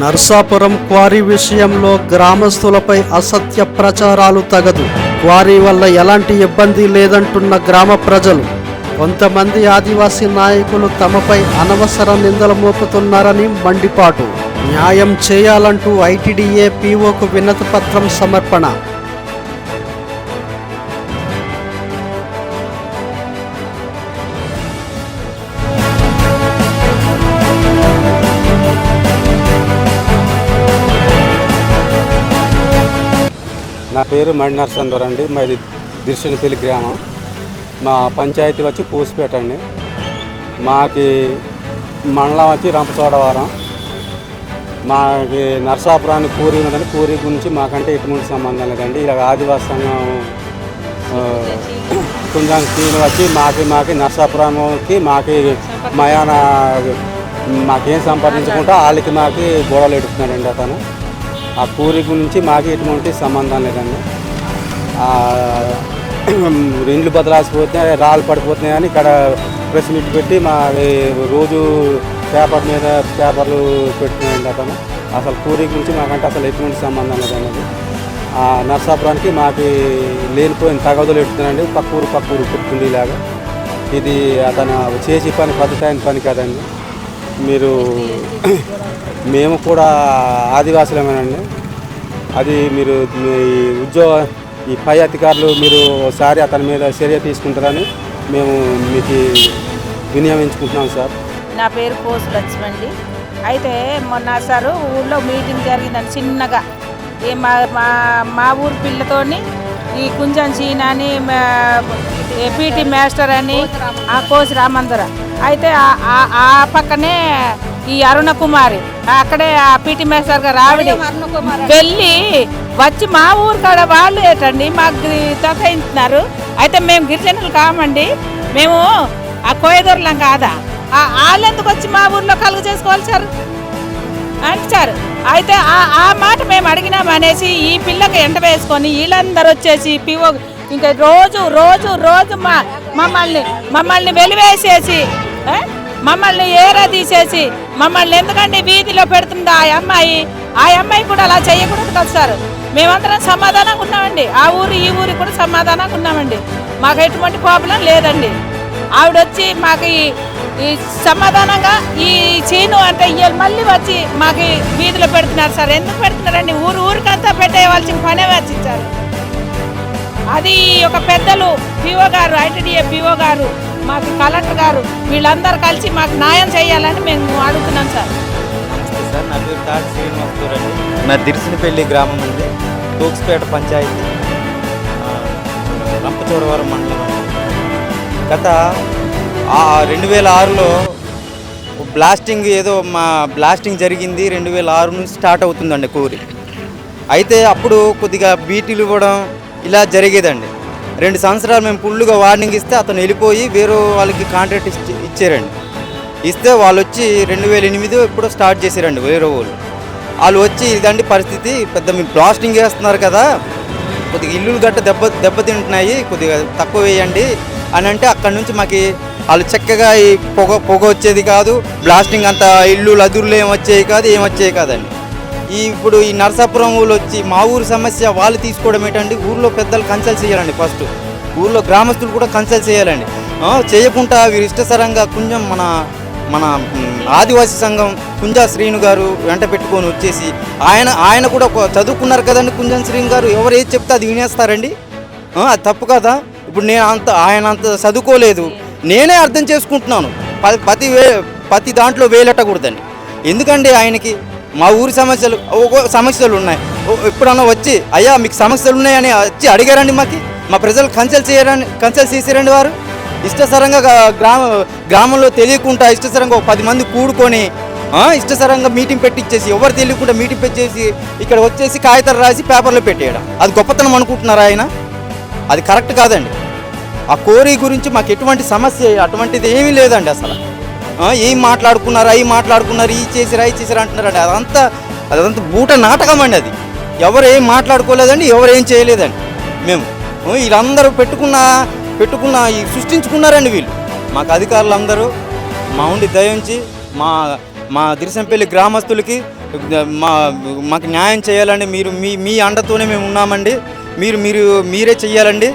Narsapuram quarry విషయంలో గ్రామస్తులపై అసత్య ప్రచారాలు తగదు. క్వారీ వల్ల ఎలాంటి ఇబ్బంది లేదంటున్న గ్రామ ప్రజలు. కొంతమంది ఆదివాసీ నాయకులు తమపై అనవసర నిందలు మోపుతున్నారని మండిపాటు. న్యాయం చేయాలంటూ ఐటీడీఏ పీఓకు వినతి పత్రం సమర్పణ. నా పేరు మడి నరసింహరావు అండి. మాది దిర్శనపల్లి గ్రామం. మా పంచాయతీ వచ్చి పూసిపేట అండి. మాకి మండలం వచ్చి రంపచోడవరం. మాకి నరసాపురానికి పూరి ఉన్నదండి. పూరి గురించి మాకంటే ఎటువంటి సంబంధం లేదండి. ఇలా ఆదివాసీ సంఘం కుంజాంగ్ టీం వచ్చి మాకి నరసాపురంకి మయాన మాకేం సంపాదించుకుంటా వాళ్ళకి గొడవలు ఎడుతున్నాడండి అతను. ఆ పూరి గురించి మాకు ఎటువంటి సంబంధం లేదండి. ఇండ్లు బదలాసిపోతున్నాయి, రాళ్ళు పడిపోతున్నాయి అని ఇక్కడ ప్రెస్ మీట్ పెట్టి రోజు పేపర్లు పెడుతున్నాయండి అతను. అసలు పూరి గురించి మాకంటే అసలు ఎటువంటి సంబంధం లేదన్నది. నరసాపురానికి లేనిపోయిన తగదులు పెడుతున్నాయండి. పక్కూరు పుట్టుకుంది ఇలాగా. ఇది అతను చేసి పద్ధతి అయిన పని కదండి. మేము కూడా ఆదివాసులమేనండి. అది మీరు ఈ పై అధికారులు ఒకసారి అతని మీద చర్య తీసుకుంటారని మేము మీకు వినియోగించుకుంటున్నాం సార్. నా పేరు కోసు లక్ష్మండి. అయితే మొన్న సారు ఊళ్ళో మీటింగ్ జరిగిందండి చిన్నగా. మా ఊరు పిల్లతోని ఈ కుంజన్ చీనా అని పీటీ మాస్టర్ అని ఆ కోసి రామందర. అయితే ఆ పక్కనే ఈ అరుణ కుమారి అక్కడే ఆ పీటీ మాస్టర్ గారు ఆవిడ వెళ్ళి వచ్చి మా ఊరు కాడ వాళ్ళు ఏంటండి మాకు తగ్గించుతున్నారు. అయితే మేము గిరిజనులు కామండి, మేము ఆ కోయదొరలం కాదా, వాళ్ళు ఎందుకు వచ్చి మా ఊర్లో కలుగు చేసుకోవాలి సార్ అంటే సార్. అయితే ఆ మాట మేము అడిగినామనేసి ఈ పిల్లకి ఎంట వేసుకొని వీళ్ళందరూ వచ్చేసి పిఓ ఇంకా రోజు మమ్మల్ని వెలివేసేసి మమ్మల్ని ఏరా తీసేసి మమ్మల్ని ఎందుకండి వీధిలో పెడుతుందా ఆ అమ్మాయి కూడా అలా చేయకూడదు కదా సార్. మేమందరం సమాధానంగా ఉన్నామండి. ఆ ఊరు ఈ ఊరికి కూడా సమాధానంగా ఉన్నామండి. మాకు ఎటువంటి ప్రాబ్లం లేదండి. ఆవిడొచ్చి మాకు ఈ సమాధానంగా ఈ చీను అంటే మళ్ళీ వచ్చి మాకు వీధిలో పెడుతున్నారు సార్. ఎందుకు పెడుతున్నారండి? ఊరికంతా పెట్టేయవలసిన పనే వచ్చించారు. అది ఒక పెద్దలు పిఓ గారు, ఐటీడీఏ పిఓ గారు, మాకు కలెక్టర్ గారు వీళ్ళందరూ కలిసి మాకు న్యాయం చేయాలని మేము అడుగుతున్నాం సార్. నమస్తే సార్, నా పేరు తాటి శ్రీనివాసరావు అండి. నా దిర్శనపల్లి గ్రామం అండి, తూక్స్పేట పంచాయతీ, రంపచోడవరం మండలం అండి. గత 2006లో బ్లాస్టింగ్ జరిగింది. 2006 నుంచి స్టార్ట్ అవుతుందండి కూరి. అయితే అప్పుడు కొద్దిగా బీటీలు ఇవ్వడం ఇలా జరిగేదండి. 2 సంవత్సరాలు మేము ఫుల్గా వార్నింగ్ ఇస్తే అతను వెళ్ళిపోయి వేరే వాళ్ళకి కాంట్రాక్ట్ ఇచ్చారండి. ఇస్తే వాళ్ళు వచ్చి 2008 ఎప్పుడో స్టార్ట్ చేశారండి వేరే వాళ్ళు వచ్చి ఇదండి పరిస్థితి, పెద్ద మీరు బ్లాస్టింగ్ చేస్తున్నారు కదా, కొద్దిగా ఇల్లులు గట్ట దెబ్బతింటున్నాయి, కొద్దిగా తక్కువ వేయండి అని అంటే అక్కడి నుంచి మాకు వాళ్ళు చక్కగా ఈ పొగ వచ్చేది కాదు, బ్లాస్టింగ్ అంత ఇల్లు అదురులు ఏం వచ్చేవి కాదండి. ఇప్పుడు ఈ నరసాపురం ఊళ్ళు వచ్చి మా ఊరు సమస్య వాళ్ళు తీసుకోవడం ఏంటండి, ఊళ్ళో పెద్దలు కన్సల్ట్ చేయాలండి. ఫస్ట్ ఊళ్ళో గ్రామస్తులు కూడా కన్సల్ట్ చేయాలండి. చేయకుండా వీరు ఇష్టసరంగా కొంచెం మన ఆదివాసీ సంఘం కుంజా శ్రీను గారు వెంట పెట్టుకొని వచ్చేసి ఆయన కూడా చదువుకున్నారు కదండి. కుంజన్ శ్రీను గారు ఎవరు ఏది చెప్తే అది వినేస్తారండి. అది తప్పు కదా. ఇప్పుడు ఆయన అంత చదువుకోలేదు, నేనే అర్థం చేసుకుంటున్నాను. ప్రతి దాంట్లో వేలెట్టకూడదండి. ఎందుకంటే ఆయనకి మా ఊరి సమస్యలు ఉన్నాయి. ఎప్పుడన్నా వచ్చి అయ్యా మీకు సమస్యలు ఉన్నాయని వచ్చి అడిగారండి. మా ప్రజలు కన్సల్ట్ చేసారండి. వారు ఇష్టసరంగా గ్రామంలో తెలియకుండా ఇష్టసరంగా 10 మంది కూడుకొని ఇష్టసరంగా మీటింగ్ పెట్టించేసి ఎవరు తెలియకుండా మీటింగ్ పెట్టేసి ఇక్కడ వచ్చేసి కాగితాలు రాసి పేపర్లో పెట్టేయడం, అది గొప్పతనం అనుకుంటున్నారా ఆయన? అది కరెక్ట్ కాదండి. ఆ కోరి గురించి మాకు ఎటువంటి సమస్య అటువంటిది ఏమీ లేదండి. అసలు ఏం మాట్లాడుకున్నారు, ఈ చేసిరా అంటున్నారండి. అదంతా బూట నాటకం అండి. అది ఎవరు ఏం మాట్లాడుకోలేదండి, ఎవరు ఏం చేయలేదండి. మేము వీళ్ళందరూ పెట్టుకున్న సృష్టించుకున్నారండి వీళ్ళు. మాకు అధికారులు అందరూ మా ఉండి దయించి మా దిర్శనపల్లి గ్రామస్తులకి మాకు న్యాయం చేయాలండి. మీరు మీ అండతోనే మేము ఉన్నామండి. మీరే చెయ్యాలండి.